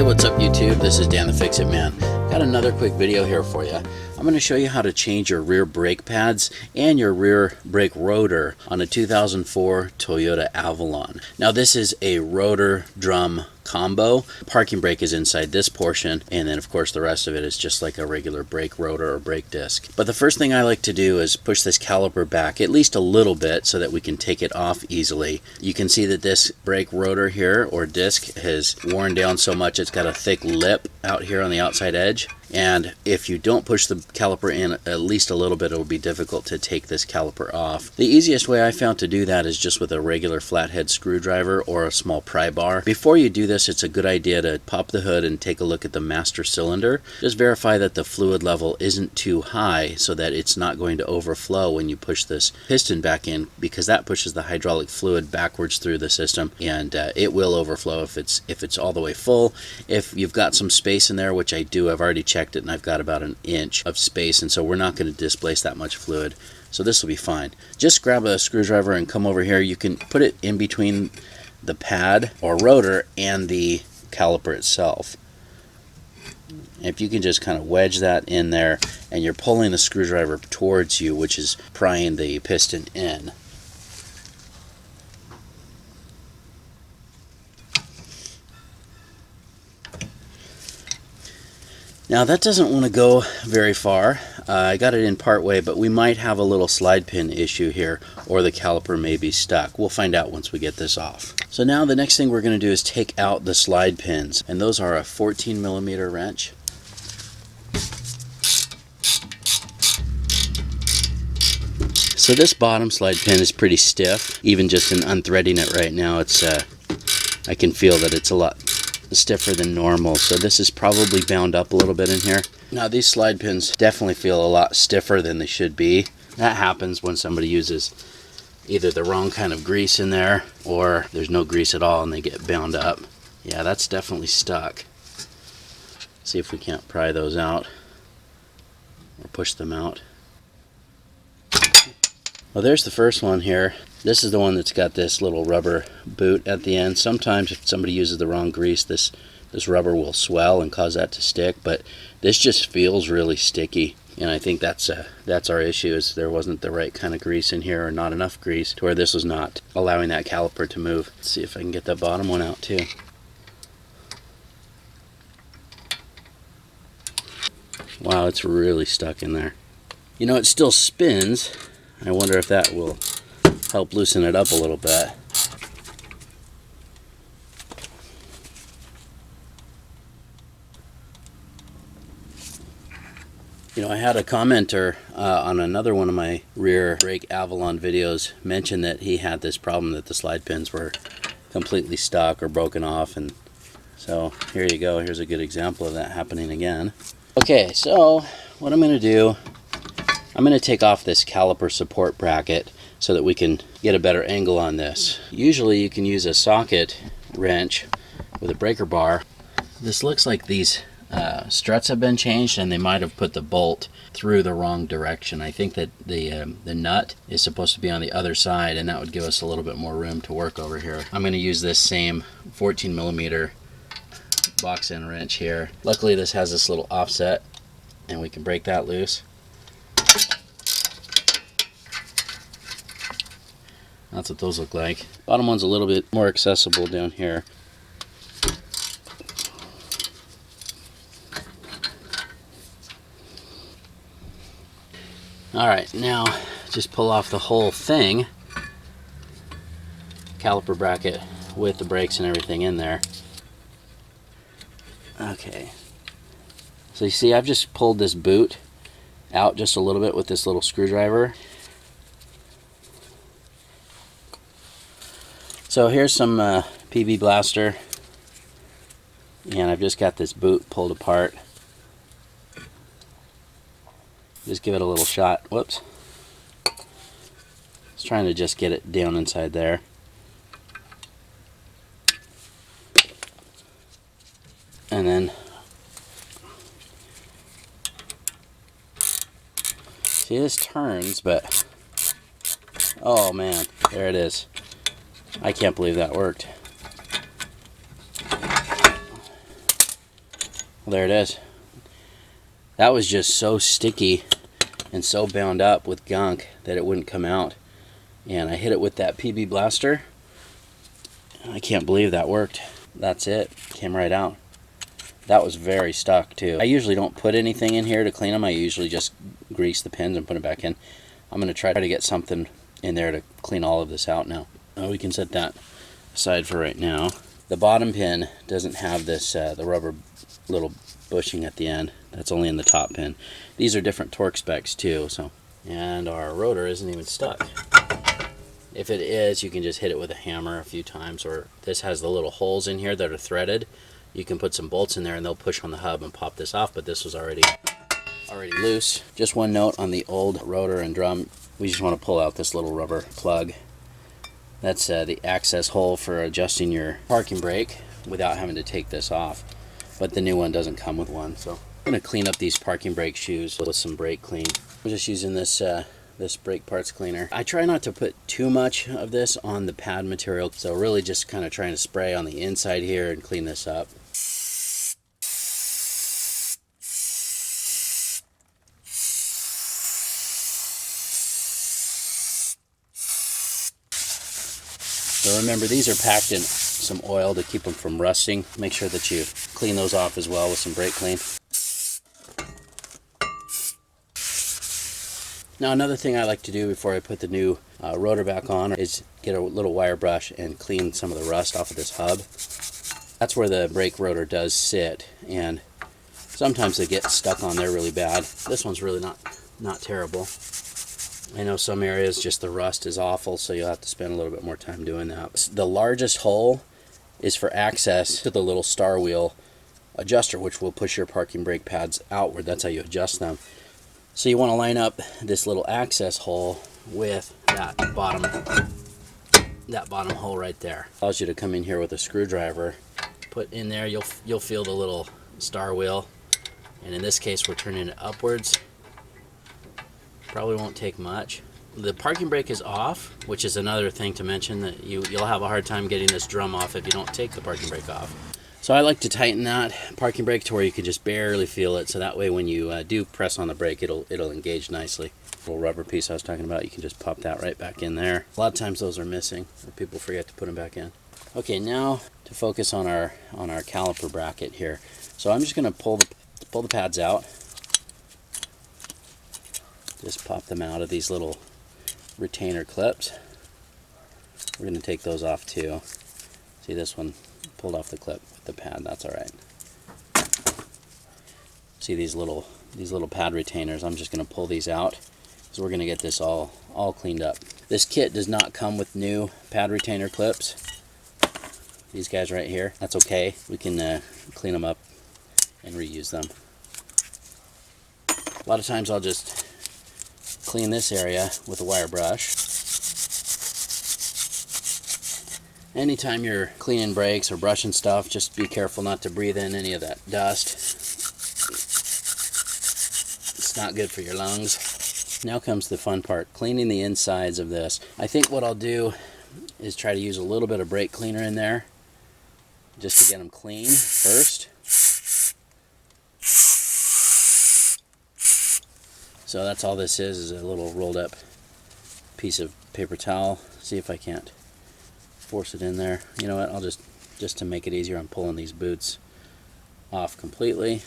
what's up YouTube? This is Dan the Fix-It Man. Got another quick video here for you. I'm going to show you how to change your rear brake pads and your rear brake rotor on a 2004 Toyota Avalon. Now this is a rotor drum combo. The parking brake is inside this portion, and then of course the rest of it is just like a regular brake rotor or brake disc. But the first thing I like to do is push this caliper back at least a little bit so that we can take it off easily. You can see that this brake rotor here or disc has worn down so much it's got a thick lip out here on the outside edge, and if you don't push the caliper in at least a little bit, it will be difficult to take this caliper off. The easiest way I found to do that is just with a regular flathead screwdriver or a small pry bar. Before you do this, it's a good idea to pop the hood and take a look at the master cylinder. Just verify that the fluid level isn't too high so that it's not going to overflow when you push this piston back in, because that pushes the hydraulic fluid backwards through the system, and it will overflow if it's all the way full. If you've got some space in there, which I do, I've already checked it and I've got about 1 inch of space, and so we're not going to displace that much fluid, so this will be fine. Just grab a screwdriver and come over here. You can put it in between the pad or rotor and the caliper itself. If you can just kind of wedge that in there, and you're pulling the screwdriver towards you, which is prying the piston in. Now that doesn't want to go very far. I got it in part way, but we might have a little slide pin issue here, or the caliper may be stuck. We'll find out once we get this off. So now the next thing we're going to do is take out the slide pins, and those are a 14mm wrench. So this bottom slide pin is pretty stiff. Even just in unthreading it right now, it's I can feel that it's a lot stiffer than normal, so this is probably bound up a little bit in here. Now these slide pins definitely feel a lot stiffer than they should be. That happens when somebody uses either the wrong kind of grease in there, or there's no grease at all and they get bound up. Yeah, that's definitely stuck. See if we can't pry those out or push them out. Well, there's the first one here. This is the one that's got this little rubber boot at the end. Sometimes if somebody uses the wrong grease, this rubber will swell and cause that to stick, but this just feels really sticky, and I think that's our issue, is there wasn't the right kind of grease in here, or not enough grease to where this was not allowing that caliper to move. Let's see if I can get that bottom one out too. Wow, it's really stuck in there. You know, it still spins. I wonder if that will help loosen it up a little bit. You know, I had a commenter on another one of my rear brake Avalon videos mention that he had this problem, that the slide pins were completely stuck or broken off, and so here you go. Here's a good example of that happening again. Okay, so what I'm going to do, I'm going to take off this caliper support bracket so that we can get a better angle on this. Usually you can use a socket wrench with a breaker bar. This looks like these struts have been changed, and they might have put the bolt through the wrong direction. I think that the nut is supposed to be on the other side, and that would give us a little bit more room to work over here. I'm going to use this same 14mm box end wrench here. Luckily this has this little offset, and we can break that loose. That's what those look like. Bottom one's a little bit more accessible down here. Alright, now just pull off the whole thing. Caliper bracket with the brakes and everything in there. Okay. So you see, I've just pulled this boot out just a little bit with this little screwdriver. So here's some PB Blaster, and I've just got this boot pulled apart. Just give it a little shot. Whoops. Just trying to just get it down inside there. And then see, this turns, but oh man, there it is. I can't believe that worked. Well, there it is. That was just so sticky and so bound up with gunk that it wouldn't come out. And I hit it with that PB blaster. I can't believe that worked. That's it. Came right out. That was very stuck too. I usually don't put anything in here to clean them. I usually just grease the pins and put them back in. I'm going to try to get something in there to clean all of this out now. We can set that aside for right now. The bottom pin doesn't have this, the rubber little bushing at the end. That's only in the top pin. These are different torque specs too. And our rotor isn't even stuck. If it is, you can just hit it with a hammer a few times, or this has the little holes in here that are threaded. You can put some bolts in there and they'll push on the hub and pop this off, but this was already loose. Just one note on the old rotor and drum, we just want to pull out this little rubber plug. That's the access hole for adjusting your parking brake without having to take this off. But the new one doesn't come with one, so I'm going to clean up these parking brake shoes with some brake clean. I'm just using this this brake parts cleaner. I try not to put too much of this on the pad material, so really just kind of trying to spray on the inside here and clean this up. So remember, these are packed in some oil to keep them from rusting. Make sure that you clean those off as well with some brake clean. Now, another thing I like to do before I put the new rotor back on is get a little wire brush and clean some of the rust off of this hub. That's where the brake rotor does sit, and sometimes they get stuck on there really bad. This one's really not terrible. I know some areas just the rust is awful, so you'll have to spend a little bit more time doing that. The largest hole is for access to the little star wheel adjuster, which will push your parking brake pads outward. That's how you adjust them. So you want to line up this little access hole with that bottom hole right there. Allows you to come in here with a screwdriver, put in there. You'll feel the little star wheel, and in this case we're turning it upwards. Probably won't take much. The parking brake is off, which is another thing to mention, that you'll have a hard time getting this drum off if you don't take the parking brake off. So I like to tighten that parking brake to where you can just barely feel it, so that way when you do press on the brake, it'll engage nicely. The little rubber piece I was talking about, you can just pop that right back in there. A lot of times those are missing, or people forget to put them back in. Okay, now to focus on our caliper bracket here. So I'm just going to pull the pads out. Just pop them out of these little retainer clips. We're going to take those off too. See, this one pulled off the clip with the pad. That's all right. See these little pad retainers? I'm just going to pull these out, so we're going to get this all cleaned up. This kit does not come with new pad retainer clips. These guys right here. That's okay. We can clean them up and reuse them. A lot of times I'll just clean this area with a wire brush. Anytime you're cleaning brakes or brushing stuff, just be careful not to breathe in any of that dust. It's not good for your lungs. Now comes the fun part, cleaning the insides of this. I think what I'll do is try to use a little bit of brake cleaner in there just to get them clean first. So that's all this is a little rolled up piece of paper towel. See if I can't force it in there. You know what, I'll just to make it easier, I'm pulling these boots off completely.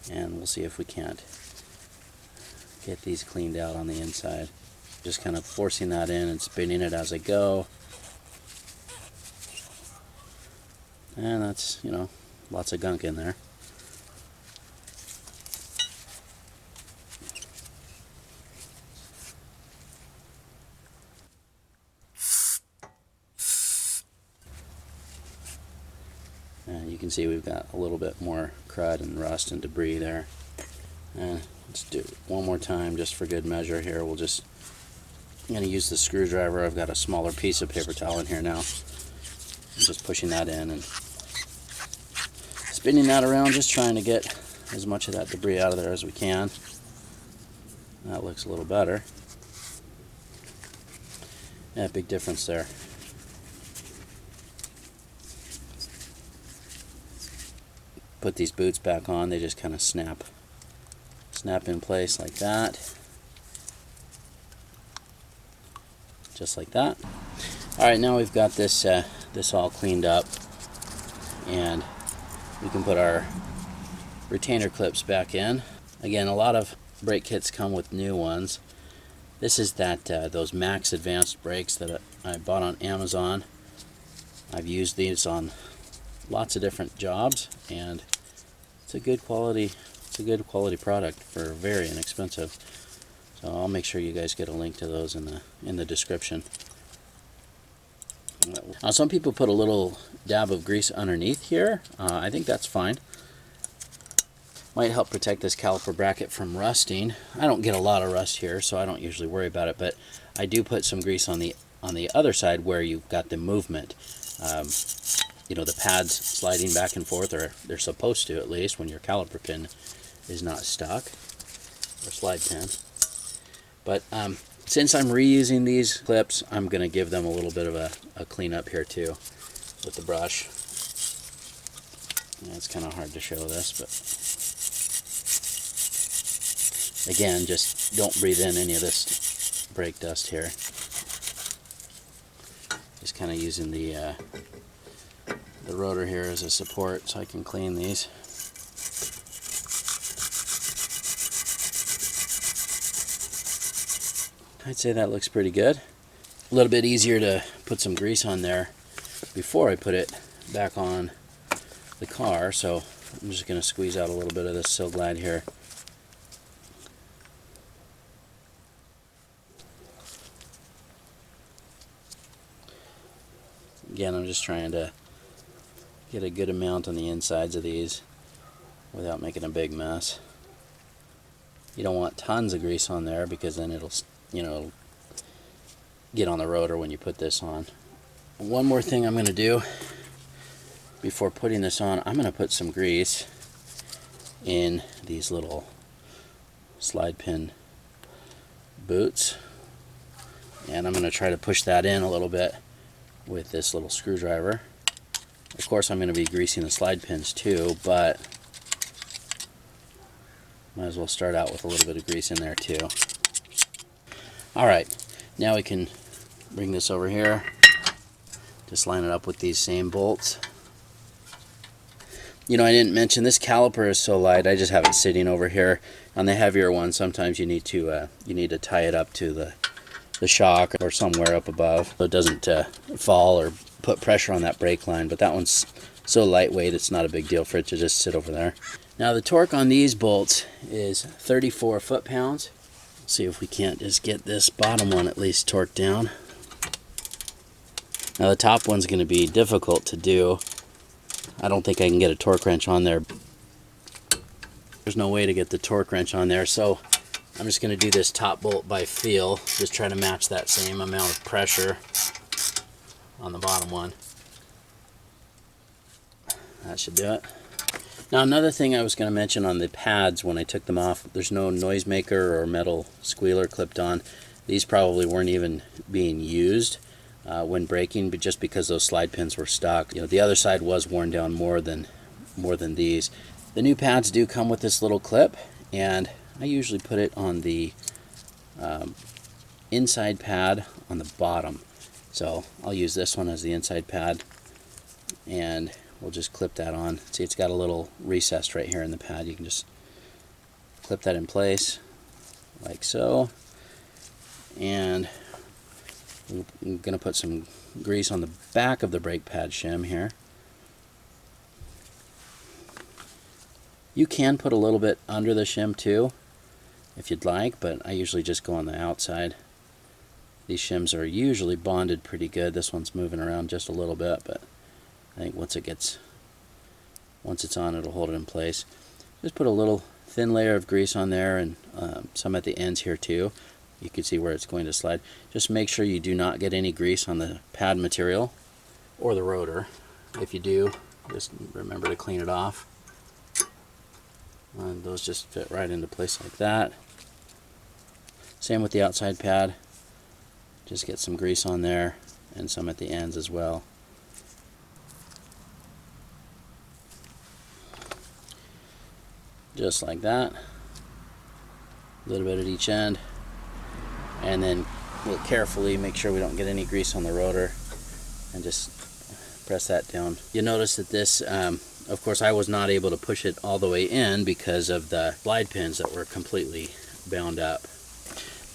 And we'll see if we can't get these cleaned out on the inside. Just kind of forcing that in and spinning it as I go. And that's, you know, lots of gunk in there. And you can see we've got a little bit more crud and rust and debris there. And let's do it one more time just for good measure here. I'm going to use the screwdriver. I've got a smaller piece of paper towel in here now. I'm just pushing that in and spinning that around, just trying to get as much of that debris out of there as we can. That looks a little better. Yeah, big difference there. put these boots back on, they just kind of snap in place like that. Just like that. Alright, now we've got this this all cleaned up, and we can put our retainer clips back in. Again, a lot of brake kits come with new ones. This is those Max Advanced brakes that I bought on Amazon. I've used these on lots of different jobs, and it's a good quality product for very inexpensive. So I'll make sure you guys get a link to those in the description. Now, some people put a little dab of grease underneath here. I think that's fine. Might help protect this caliper bracket from rusting. I don't get a lot of rust here, so I don't usually worry about it, but I do put some grease on the other side where you've got the movement. You know, the pads sliding back and forth, or they're supposed to at least, when your caliper pin is not stuck, or slide pin. But since I'm reusing these clips, I'm going to give them a little bit of a cleanup here too with the brush. Yeah, it's kind of hard to show this, but again, just don't breathe in any of this brake dust here. Just kind of using the rotor here as a support so I can clean these. I'd say that looks pretty good. A little bit easier to put some grease on there before I put it back on the car, so I'm just going to squeeze out a little bit of this Sil-Glyde here. Again, I'm just trying to get a good amount on the insides of these without making a big mess. You don't want tons of grease on there because then it'll, you know, get on the rotor when you put this on. One more thing I'm going to do before putting this on, I'm going to put some grease in these little slide pin boots, and I'm going to try to push that in a little bit with this little screwdriver. Of course, I'm going to be greasing the slide pins too, but might as well start out with a little bit of grease in there too. Alright, now we can bring this over here. Just line it up with these same bolts. You know, I didn't mention this caliper is so light, I just have it sitting over here. On the heavier one, sometimes you need to tie it up to the shock or somewhere up above so it doesn't fall or put pressure on that brake line, but that one's so lightweight it's not a big deal for it to just sit over there. Now the torque on these bolts is 34 foot-pounds. See if we can't just get this bottom one at least torqued down. Now the top one's going to be difficult to do. I don't think I can get a torque wrench on there. There's no way to get the torque wrench on there, so I'm just going to do this top bolt by feel. Just try to match that same amount of pressure on the bottom one. That should do it. Now another thing I was going to mention on the pads when I took them off, there's no noisemaker or metal squealer clipped on. These probably weren't even being used when braking, but just because those slide pins were stuck. You know, the other side was worn down more than these. The new pads do come with this little clip, and I usually put it on the inside pad on the bottom. So I'll use this one as the inside pad, and we'll just clip that on. See, it's got a little recess right here in the pad. You can just clip that in place like so. And I'm going to put some grease on the back of the brake pad shim here. You can put a little bit under the shim too if you'd like, but I usually just go on the outside. These shims are usually bonded pretty good. This one's moving around just a little bit, but I think once it's on, it'll hold it in place. Just put a little thin layer of grease on there, and some at the ends here too. You can see where it's going to slide. Just make sure you do not get any grease on the pad material or the rotor. If you do, just remember to clean it off. And those just fit right into place like that. Same with the outside pad. Just get some grease on there and some at the ends as well. just like that. A little bit at each end, and then we'll carefully make sure we don't get any grease on the rotor, and just press that down. You'll notice that this, of course, I was not able to push it all the way in because of the glide pins that were completely bound up.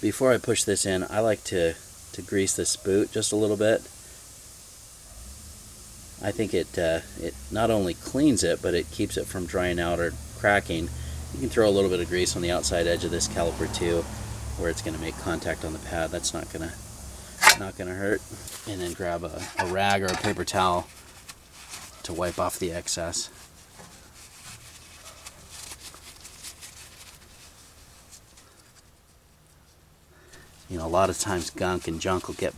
Before I push this in, I like to grease this boot just a little bit. I think it not only cleans it, but it keeps it from drying out or cracking. You can throw a little bit of grease on the outside edge of this caliper too, where it's going to make contact on the pad. That's not gonna hurt. And then grab a rag or a paper towel to wipe off the excess. You know, a lot of times gunk and junk will get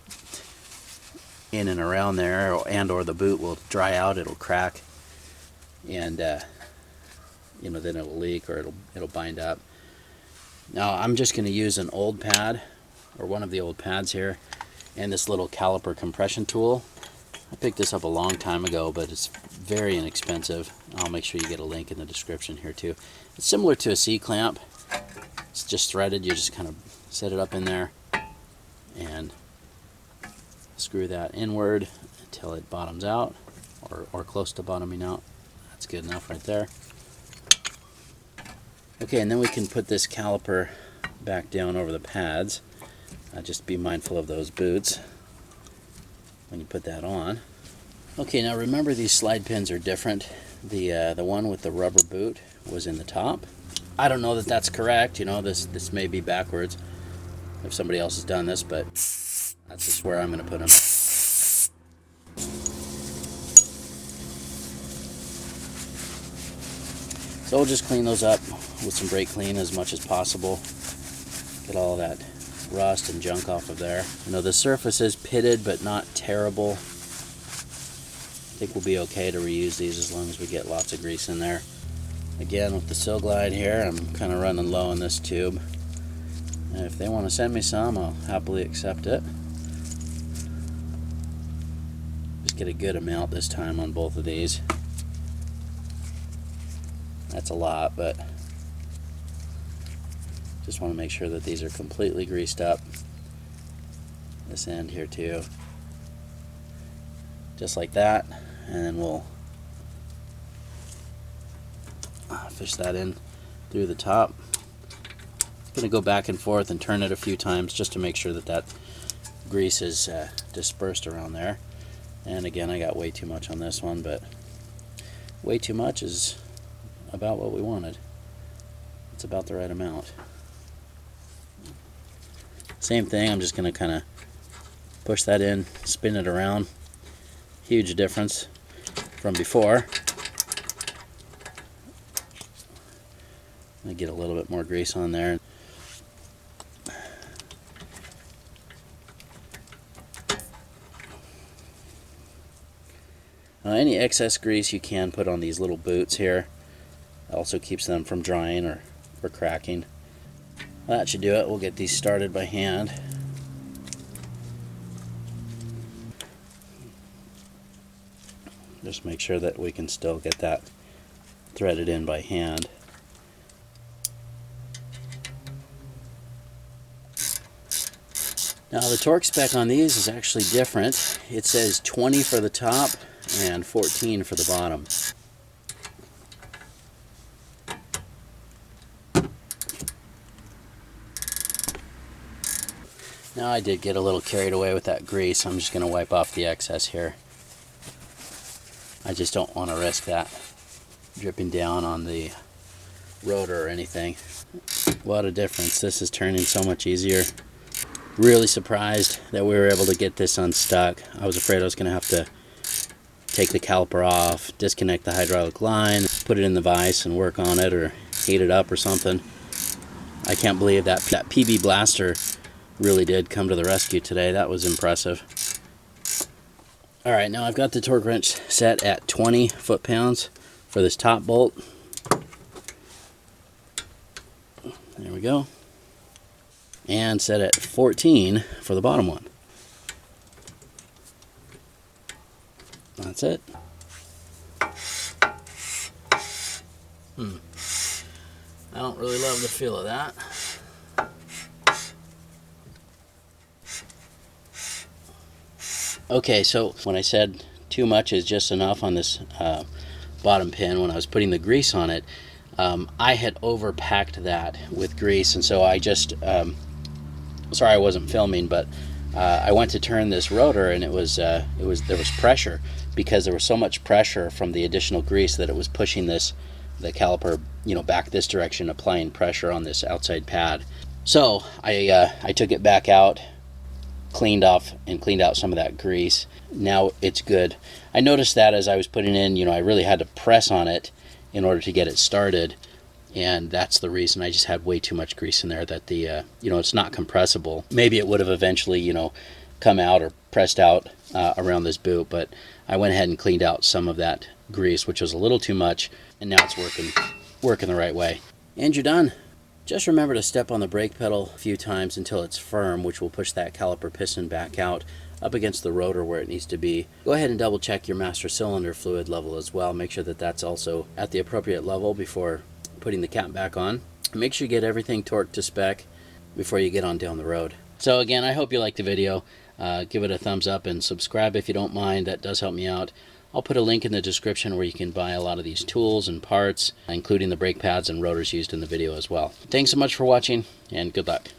in and around there, or the boot will dry out, it'll crack, and you know, then it'll leak or it'll bind up. Now I'm just going to use an old pad, or one of the old pads here, and this little caliper compression tool. I picked this up a long time ago, but it's very inexpensive. I'll make sure you get a link in the description here too. It's similar to a C-clamp. It's just threaded. You just kind of set it up in there and screw that inward until it bottoms out, or close to bottoming out. That's good enough right there. Okay, and then we can put this caliper back down over the pads. Just be mindful of those boots when you put that on. Okay, now remember, these slide pins are different. The one with the rubber boot was in the top. I don't know that that's correct. You know, this may be backwards if somebody else has done this, but that's just where I'm going to put them. So we'll just clean those up with some brake clean as much as possible. Get all that rust and junk off of there. You know, the surface is pitted, but not terrible. I think we'll be okay to reuse these as long as we get lots of grease in there. Again, with the Sil-Glyde here, I'm kind of running low on this tube. And if they want to send me some, I'll happily accept it. Just get a good amount this time on both of these. That's a lot, but just want to make sure that these are completely greased up. This end here too. Just like that. And then we'll fish that in through the top. I'm going to go back and forth and turn it a few times just to make sure that that grease is dispersed around there. And again, I got way too much on this one, but way too much is about what we wanted. It's about the right amount. Same thing, I'm just going to kind of push that in, spin it around. Huge difference from before. I get a little bit more grease on there. Any excess grease you can put on these little boots here. Also keeps them from drying or cracking. That should do it. We'll get these started by hand. Just make sure that we can still get that threaded in by hand. Now the torque spec on these is actually different. It says 20 for the top and 14 for the bottom. Now I did get a little carried away with that grease. I'm just going to wipe off the excess here. I just don't want to risk that dripping down on the rotor or anything. What a difference. This is turning so much easier. Really surprised that we were able to get this unstuck. I was afraid I was going to have to take the caliper off, disconnect the hydraulic line, put it in the vise and work on it or heat it up or something. I can't believe that PB blaster really did come to the rescue today. That was impressive. Alright, now I've got the torque wrench set at 20 foot-pounds for this top bolt. There we go. And set at 14 for the bottom one. That's it. I don't really love the feel of that. Okay, so when I said too much is just enough on this bottom pin, when I was putting the grease on it, I had overpacked that with grease, and so I just, sorry I wasn't filming, but I went to turn this rotor, and there was pressure, because there was so much pressure from the additional grease that it was pushing the caliper, you know, back this direction, applying pressure on this outside pad. So I took it back out, cleaned out some of that grease. Now it's good. I noticed that as I was putting in, you know, I really had to press on it in order to get it started, and that's the reason. I just had way too much grease in there that the you know, it's not compressible. Maybe it would have eventually, you know, come out or pressed out around this boot, but I went ahead and cleaned out some of that grease, which was a little too much, and now it's working the right way. And you're done. Just remember to step on the brake pedal a few times until it's firm, which will push that caliper piston back out up against the rotor where it needs to be. Go ahead and double check your master cylinder fluid level as well. Make sure that that's also at the appropriate level before putting the cap back on. Make sure you get everything torqued to spec before you get on down the road. So again, I hope you liked the video. Give it a thumbs up and subscribe if you don't mind. That does help me out. I'll put a link in the description where you can buy a lot of these tools and parts, including the brake pads and rotors used in the video as well. Thanks so much for watching, and good luck.